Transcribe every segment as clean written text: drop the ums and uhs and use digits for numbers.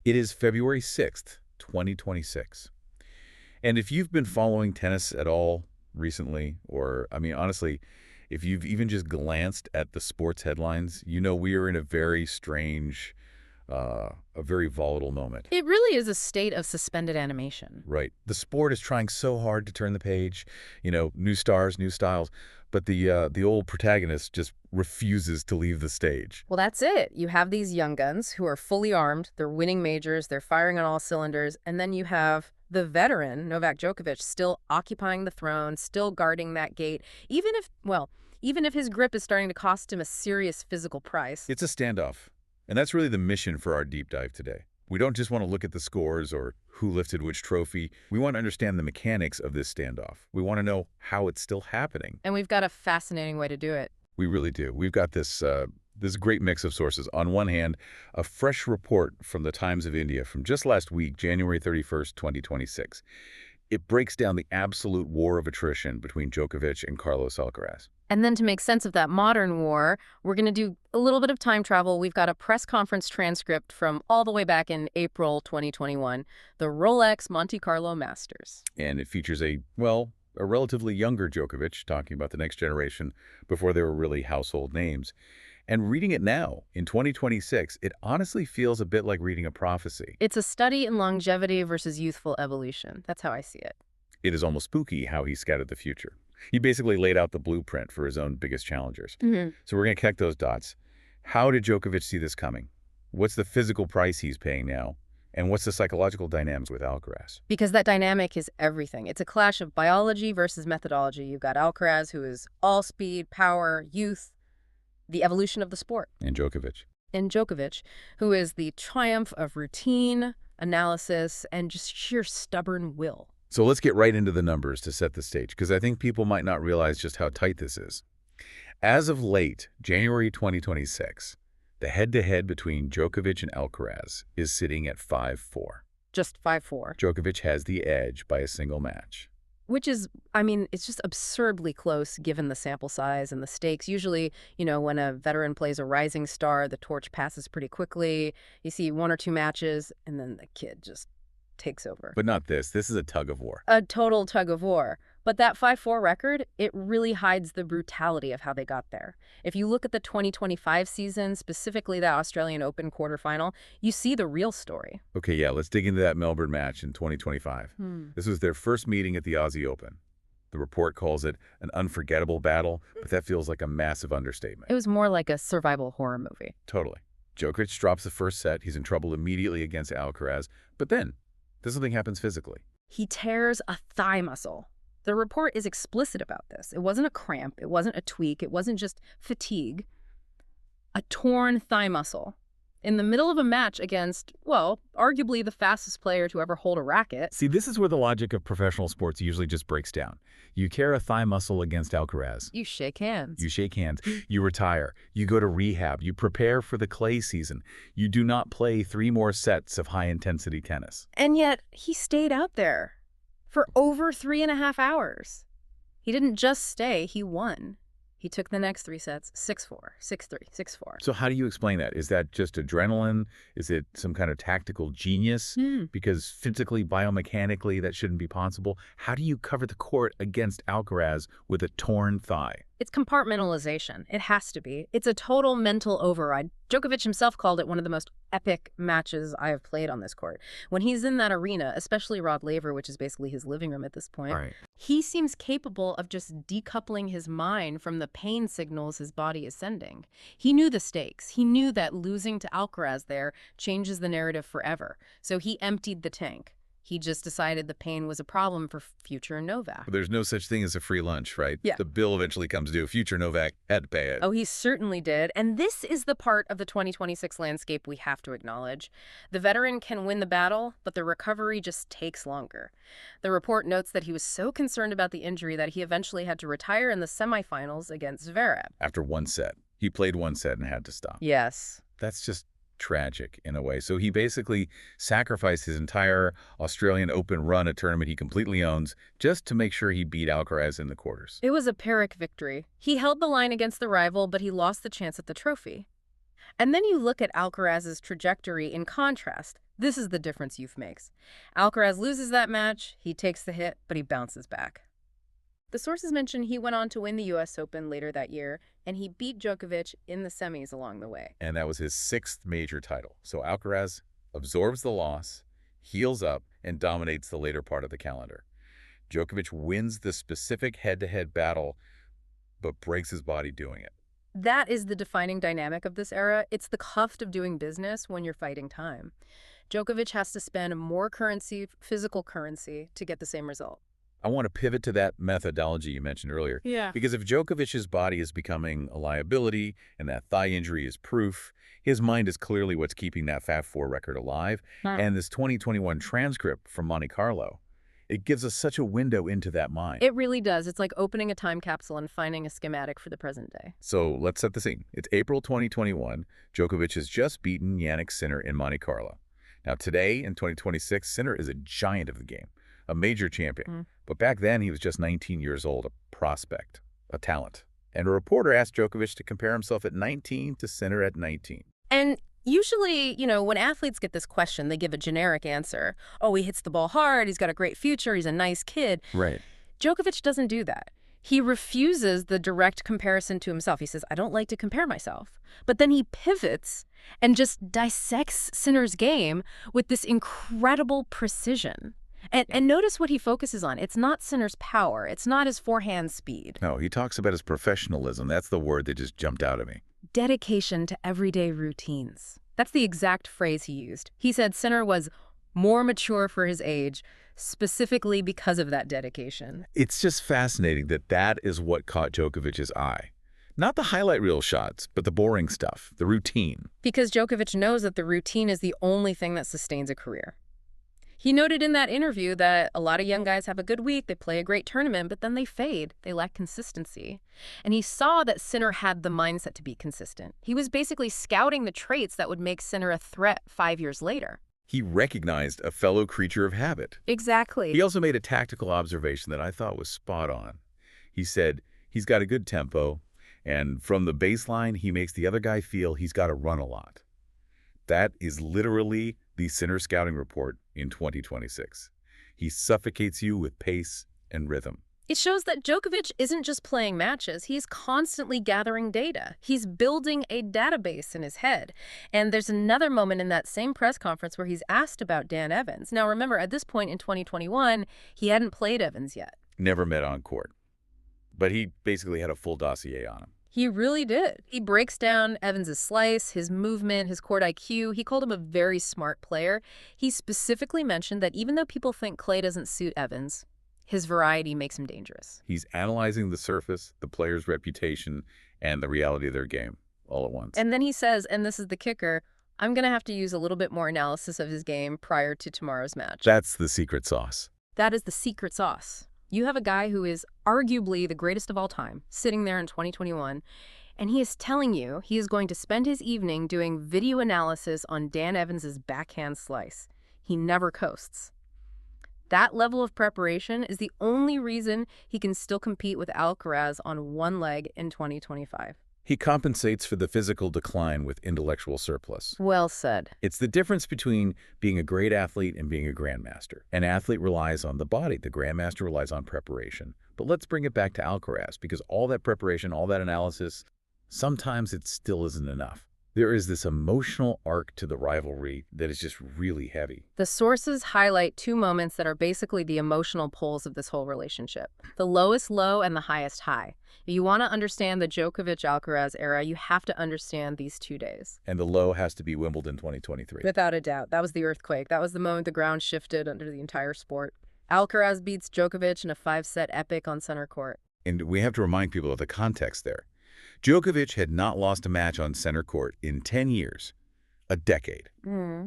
It is February 6th, 2026. And if you've been following tennis at all recently, or, I mean, honestly, if you've even just glanced at the sports headlines, you know we are in a very strange, a very volatile moment. It really is a state of suspended animation. Right. The sport is trying so hard to turn the page, new stars, new styles, but the old protagonist just refuses to leave the stage. Well, that's it. You have these young guns who are fully armed, they're winning majors, they're firing on all cylinders, and then you have the veteran, Novak Djokovic, still occupying the throne, still guarding that gate, even if his grip is starting to cost him a serious physical price. It's a standoff, and that's really the mission for our deep dive today. We don't just want to look at the scores or who lifted which trophy. We want to understand the mechanics of this standoff. We want to know how it's still happening. And we've got a fascinating way to do it. We really do. We've got this great mix of sources. On one hand, a fresh report from the Times of India from just last week, January 31st, 2026. It breaks down the absolute war of attrition between Djokovic and Carlos Alcaraz. And then to make sense of that modern war, we're going to do a little bit of time travel. We've got a press conference transcript from all the way back in April 2021, the Rolex Monte Carlo Masters. And it features a relatively younger Djokovic, talking about the next generation before they were really household names. And reading it now, in 2026, it honestly feels a bit like reading a prophecy. It's a study in longevity versus youthful evolution. That's how I see it. It is almost spooky how he scattered the future. He basically laid out the blueprint for his own biggest challengers. So we're going to connect those dots. How did Djokovic see this coming? What's the physical price he's paying now? And what's the psychological dynamics with Alcaraz? Because that dynamic is everything. It's a clash of biology versus methodology. You've got Alcaraz, who is all speed, power, youth, the evolution of the sport. And Djokovic. And Djokovic, who is the triumph of routine, analysis, and just sheer stubborn will. So let's get right into the numbers to set the stage, because I think people might not realize just how tight this is. As of late January 2026, the head-to-head between Djokovic and Alcaraz is sitting at 5-4. Just 5-4. Djokovic has the edge by a single match. Which is, it's just absurdly close given the sample size and the stakes. Usually, when a veteran plays a rising star, the torch passes pretty quickly. You see one or two matches, and then the kid just takes over. But not this. This is a tug of war. A total tug of war. But that 5-4 record, it really hides the brutality of how they got there. If you look at the 2025 season, specifically the Australian Open quarterfinal, you see the real story. Okay, yeah, let's dig into that Melbourne match in 2025. This was their first meeting at the Aussie Open. The report calls it an unforgettable battle, but that feels like a massive understatement. It was more like a survival horror movie. Totally. Djokovic drops the first set. He's in trouble immediately against Alcaraz. But then, something happens physically. He tears a thigh muscle. The report is explicit about this. It wasn't a cramp. It wasn't a tweak. It wasn't just fatigue. A torn thigh muscle. In the middle of a match against, arguably the fastest player to ever hold a racket. See, this is where the logic of professional sports usually just breaks down. You tear a thigh muscle against Alcaraz. You shake hands. You shake hands. You retire. You go to rehab. You prepare for the clay season. You do not play 3 more sets of high-intensity tennis. And yet, he stayed out there for over 3.5 hours. He didn't just stay, he won. He took the next 3 sets, 6-4, 6-3, 6-4. So how do you explain that? Is that just adrenaline? Is it some kind of tactical genius? Because physically, biomechanically, that shouldn't be possible. How do you cover the court against Alcaraz with a torn thigh? It's compartmentalization. It has to be. It's a total mental override. Djokovic himself called it one of the most epic matches I have played on this court. When he's in that arena, especially Rod Laver, which is basically his living room at this point, he seems capable of just decoupling his mind from the pain signals his body is sending. He knew the stakes. He knew that losing to Alcaraz there changes the narrative forever. So he emptied the tank. He just decided the pain was a problem for future Novak. There's no such thing as a free lunch, right? Yeah. The bill eventually comes due. Future Novak had to pay it. Oh, he certainly did. And this is the part of the 2026 landscape we have to acknowledge. The veteran can win the battle, but the recovery just takes longer. The report notes that he was so concerned about the injury that he eventually had to retire in the semifinals against Zverev. After 1 set. He played 1 set and had to stop. Yes. That's just tragic in a way. So he basically sacrificed his entire Australian Open run, a tournament he completely owns, just to make sure he beat Alcaraz in the quarters. It was a Pyrrhic victory. He held the line against the rival, but he lost the chance at the trophy. And then you look at Alcaraz's trajectory in contrast. This is the difference youth makes. Alcaraz loses that match, he takes the hit, but he bounces back. The sources mention he went on to win the U.S. Open later that year, and he beat Djokovic in the semis along the way. And that was his 6th major title. So Alcaraz absorbs the loss, heals up, and dominates the later part of the calendar. Djokovic wins the specific head-to-head battle, but breaks his body doing it. That is the defining dynamic of this era. It's the cost of doing business when you're fighting time. Djokovic has to spend more currency, physical currency, to get the same result. I want to pivot to that methodology you mentioned earlier. Yeah. Because if Djokovic's body is becoming a liability and that thigh injury is proof, his mind is clearly what's keeping that Fab Four record alive. And this 2021 transcript from Monte Carlo, it gives us such a window into that mind. It really does. It's like opening a time capsule and finding a schematic for the present day. So let's set the scene. It's April 2021. Djokovic has just beaten Jannik Sinner in Monte Carlo. Now today, in 2026, Sinner is a giant of the game, a major champion. But back then, he was just 19 years old, a prospect, a talent. And a reporter asked Djokovic to compare himself at 19 to Sinner at 19. And usually, when athletes get this question, they give a generic answer. Oh, he hits the ball hard, he's got a great future, he's a nice kid. Right. Djokovic doesn't do that. He refuses the direct comparison to himself. He says, I don't like to compare myself. But then he pivots and just dissects Sinner's game with this incredible precision. And notice what he focuses on. It's not Sinner's power. It's not his forehand speed. No, he talks about his professionalism. That's the word that just jumped out at me. Dedication to everyday routines. That's the exact phrase he used. He said Sinner was more mature for his age, specifically because of that dedication. It's just fascinating that that is what caught Djokovic's eye. Not the highlight reel shots, but the boring stuff, the routine. Because Djokovic knows that the routine is the only thing that sustains a career. He noted in that interview that a lot of young guys have a good week, they play a great tournament, but then they fade. They lack consistency. And he saw that Sinner had the mindset to be consistent. He was basically scouting the traits that would make Sinner a threat 5 years later. He recognized a fellow creature of habit. Exactly. He also made a tactical observation that I thought was spot on. He said he's got a good tempo, and from the baseline, he makes the other guy feel he's got to run a lot. That is literally the Sinner scouting report in 2026. He suffocates you with pace and rhythm. It shows that Djokovic isn't just playing matches. He's constantly gathering data. He's building a database in his head. And there's another moment in that same press conference where he's asked about Dan Evans. Now, remember, at this point in 2021, he hadn't played Evans yet. Never met on court. But he basically had a full dossier on him. He really did. He breaks down Evans' slice, his movement, his court IQ. He called him a very smart player. He specifically mentioned that even though people think clay doesn't suit Evans, his variety makes him dangerous. He's analyzing the surface, the player's reputation, and the reality of their game all at once. And then he says, and this is the kicker, I'm going to have to use a little bit more analysis of his game prior to tomorrow's match. That's the secret sauce. That is the secret sauce. You have a guy who is arguably the greatest of all time, sitting there in 2021, and he is telling you he is going to spend his evening doing video analysis on Dan Evans' backhand slice. He never coasts. That level of preparation is the only reason he can still compete with Alcaraz on one leg in 2025. He compensates for the physical decline with intellectual surplus. Well said. It's the difference between being a great athlete and being a grandmaster. An athlete relies on the body. The grandmaster relies on preparation. But let's bring it back to Alcaraz, because all that preparation, all that analysis, sometimes it still isn't enough. There is this emotional arc to the rivalry that is just really heavy. The sources highlight two moments that are basically the emotional poles of this whole relationship. The lowest low and the highest high. If you want to understand the Djokovic-Alcaraz era, you have to understand these 2 days. And the low has to be Wimbledon 2023. Without a doubt. That was the earthquake. That was the moment the ground shifted under the entire sport. Alcaraz beats Djokovic in a 5-set epic on center court. And we have to remind people of the context there. Djokovic had not lost a match on center court in 10 years, a decade.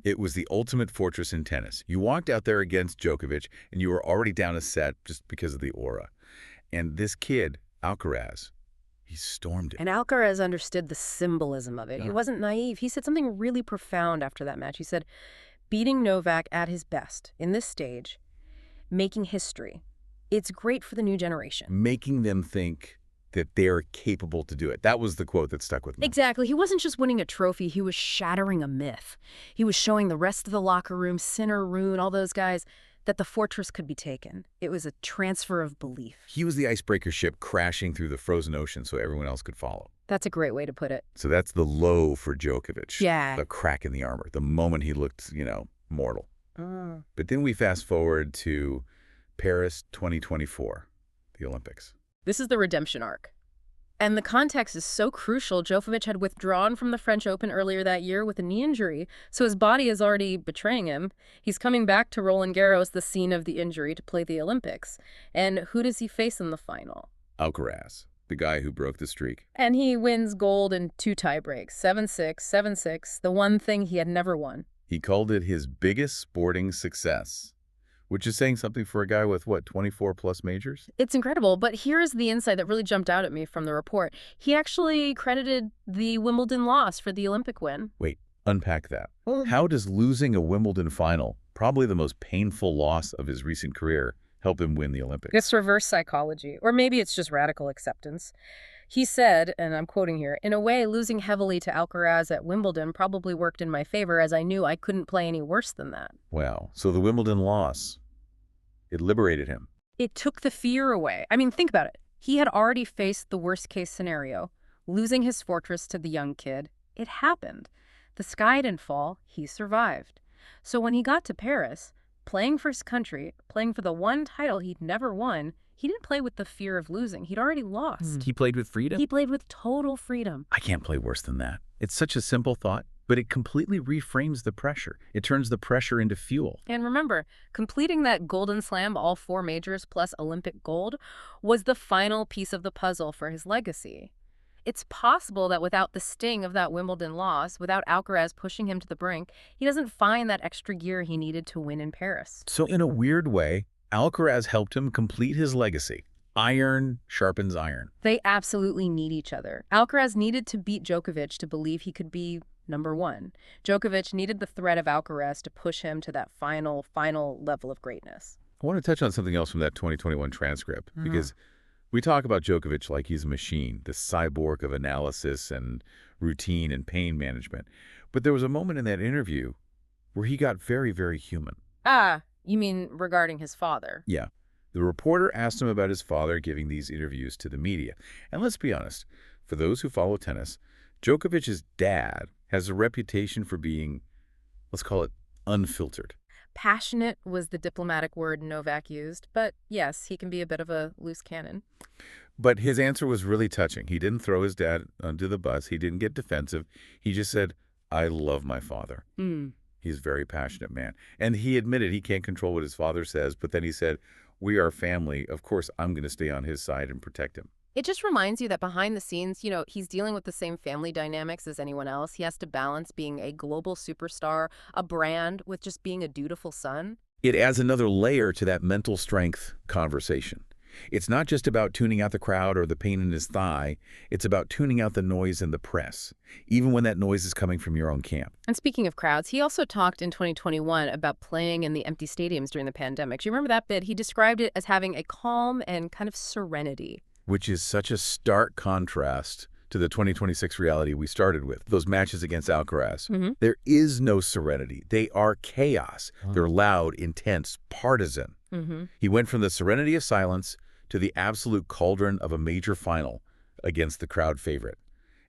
It was the ultimate fortress in tennis. You walked out there against Djokovic, and you were already down a set just because of the aura. And this kid, Alcaraz, he stormed it. And Alcaraz understood the symbolism of it. He wasn't naive. He said something really profound after that match. He said, beating Novak at his best in this stage, making history, it's great for the new generation. Making them think that they're capable to do it. That was the quote that stuck with me. Exactly. He wasn't just winning a trophy, he was shattering a myth. He was showing the rest of the locker room, Sinner, Rune, all those guys, that the fortress could be taken. It was a transfer of belief. He was the icebreaker ship crashing through the frozen ocean so everyone else could follow. That's a great way to put it. So that's the low for Djokovic. Yeah. The crack in the armor, the moment he looked, mortal. But then we fast forward to Paris 2024, the Olympics. This is the redemption arc. And the context is so crucial. Djokovic had withdrawn from the French Open earlier that year with a knee injury, so his body is already betraying him. He's coming back to Roland Garros, the scene of the injury, to play the Olympics. And who does he face in the final? Alcaraz, the guy who broke the streak. And he wins gold in 2 tie-breaks, 7-6, 7-6, the one thing he had never won. He called it his biggest sporting success, which is saying something for a guy with, 24-plus majors? It's incredible, but here's the insight that really jumped out at me from the report. He actually credited the Wimbledon loss for the Olympic win. Wait, unpack that. How does losing a Wimbledon final, probably the most painful loss of his recent career, help him win the Olympics? It's reverse psychology, or maybe it's just radical acceptance. He said, and I'm quoting here, "In a way, losing heavily to Alcaraz at Wimbledon probably worked in my favor, as I knew I couldn't play any worse than that." Wow. So the Wimbledon loss, it liberated him. It took the fear away. I mean, think about it. He had already faced the worst-case scenario, losing his fortress to the young kid. It happened. The sky didn't fall. He survived. So when he got to Paris, playing for his country, playing for the one title he'd never won, he didn't play with the fear of losing. He'd already lost. He played with freedom? He played with total freedom. I can't play worse than that. It's such a simple thought, but it completely reframes the pressure. It turns the pressure into fuel. And remember, completing that Golden Slam, all 4 majors plus Olympic gold, was the final piece of the puzzle for his legacy. It's possible that without the sting of that Wimbledon loss, without Alcaraz pushing him to the brink, he doesn't find that extra gear he needed to win in Paris. So in a weird way, Alcaraz helped him complete his legacy. Iron sharpens iron. They absolutely need each other. Alcaraz needed to beat Djokovic to believe he could be number 1. Djokovic needed the threat of Alcaraz to push him to that final level of greatness. I want to touch on something else from that 2021 transcript, because we talk about Djokovic like he's a machine, this cyborg of analysis and routine and pain management. But there was a moment in that interview where he got very, very human. You mean regarding his father? Yeah. The reporter asked him about his father giving these interviews to the media. And let's be honest, for those who follow tennis, Djokovic's dad has a reputation for being, let's call it, unfiltered. Passionate was the diplomatic word Novak used, but yes, he can be a bit of a loose cannon. But his answer was really touching. He didn't throw his dad under the bus. He didn't get defensive. He just said, "I love my father." He's a very passionate man. And he admitted he can't control what his father says, but then he said, "We are family. Of course, I'm going to stay on his side and protect him." It just reminds you that behind the scenes, he's dealing with the same family dynamics as anyone else. He has to balance being a global superstar, a brand, with just being a dutiful son. It adds another layer to that mental strength conversation. It's not just about tuning out the crowd or the pain in his thigh. It's about tuning out the noise in the press, even when that noise is coming from your own camp. And speaking of crowds, he also talked in 2021 about playing in the empty stadiums during the pandemic. Do you remember that bit? He described it as having a calm and kind of serenity. Which is such a stark contrast to the 2026 reality we started with, those matches against Alcaraz. There is no serenity. They are chaos. They're loud, intense, partisan. He went from the serenity of silence to the absolute cauldron of a major final against the crowd favorite.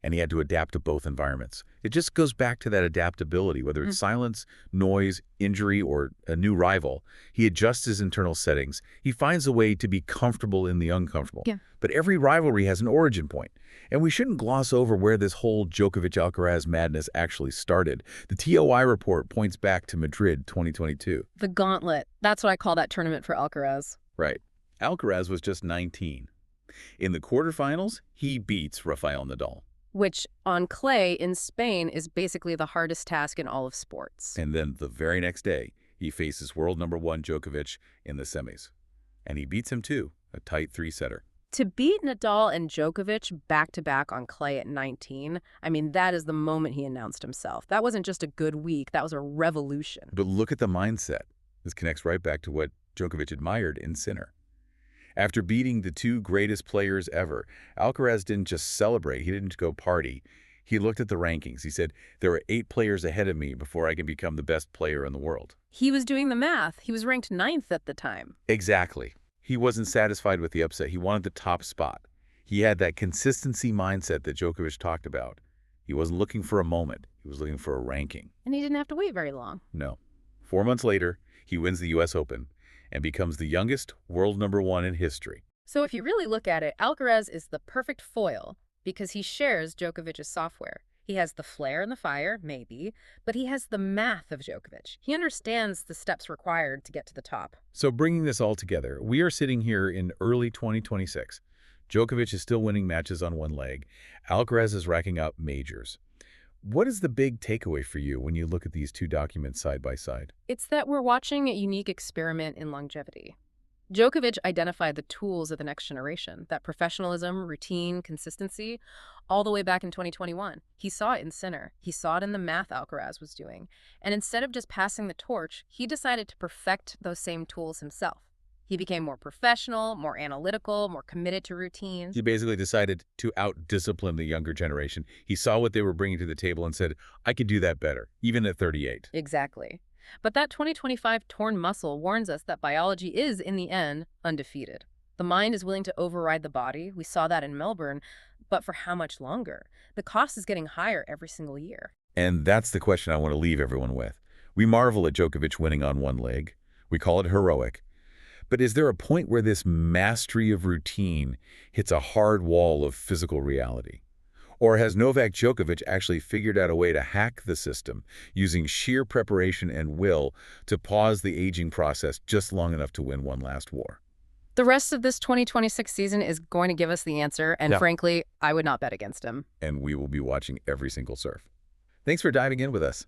And he had to adapt to both environments. It just goes back to that adaptability, whether it's silence, noise, injury, or a new rival. He adjusts his internal settings. He finds a way to be comfortable in the uncomfortable. Yeah. But every rivalry has an origin point. And we shouldn't gloss over where this whole Djokovic-Alcaraz madness actually started. The TOI report points back to Madrid 2022. The gauntlet. That's what I call that tournament for Alcaraz. Right. Alcaraz was just 19. In the quarterfinals, he beats Rafael Nadal. Which, on clay in Spain, is basically the hardest task in all of sports. And then the very next day, he faces world number 1 Djokovic in the semis. And he beats him too, a tight 3-setter. To beat Nadal and Djokovic back-to-back on clay at 19, I mean, that is the moment he announced himself. That wasn't just a good week, that was a revolution. But look at the mindset. This connects right back to what Djokovic admired in Sinner. After beating the two greatest players ever, Alcaraz didn't just celebrate, he didn't go party. He looked at the rankings. He said, there are 8 players ahead of me before I can become the best player in the world. He was doing the math. He was ranked ninth at the time. Exactly. He wasn't satisfied with the upset. He wanted the top spot. He had that consistency mindset that Djokovic talked about. He wasn't looking for a moment. He was looking for a ranking. And he didn't have to wait very long. No. 4 months later, he wins the U.S. Open and becomes the youngest world #1 in history. So if you really look at it, Alcaraz is the perfect foil because he shares Djokovic's software. He has the flair and the fire, maybe, but he has the math of Djokovic. He understands the steps required to get to the top. So bringing this all together, we are sitting here in early 2026. Djokovic is still winning matches on one leg. Alcaraz is racking up majors. What is the big takeaway for you when you look at these two documents side by side? It's that we're watching a unique experiment in longevity. Djokovic identified the tools of the next generation, that professionalism, routine, consistency, all the way back in 2021. He saw it in Sinner. He saw it in the math Alcaraz was doing. And instead of just passing the torch, he decided to perfect those same tools himself. He became more professional, more analytical, more committed to routines. He basically decided to out-discipline the younger generation. He saw what they were bringing to the table and said, I could do that better, even at 38. Exactly. But that 2025 torn muscle warns us that biology is, in the end, undefeated. The mind is willing to override the body. We saw that in Melbourne. But for how much longer? The cost is getting higher every single year. And that's the question I want to leave everyone with. We marvel at Djokovic winning on one leg. We call it heroic. But is there a point where this mastery of routine hits a hard wall of physical reality? Or has Novak Djokovic actually figured out a way to hack the system using sheer preparation and will to pause the aging process just long enough to win one last war? The rest of this 2026 season is going to give us the answer, and Yeah. frankly, I would not bet against him. And we will be watching every single serve. Thanks for diving in with us.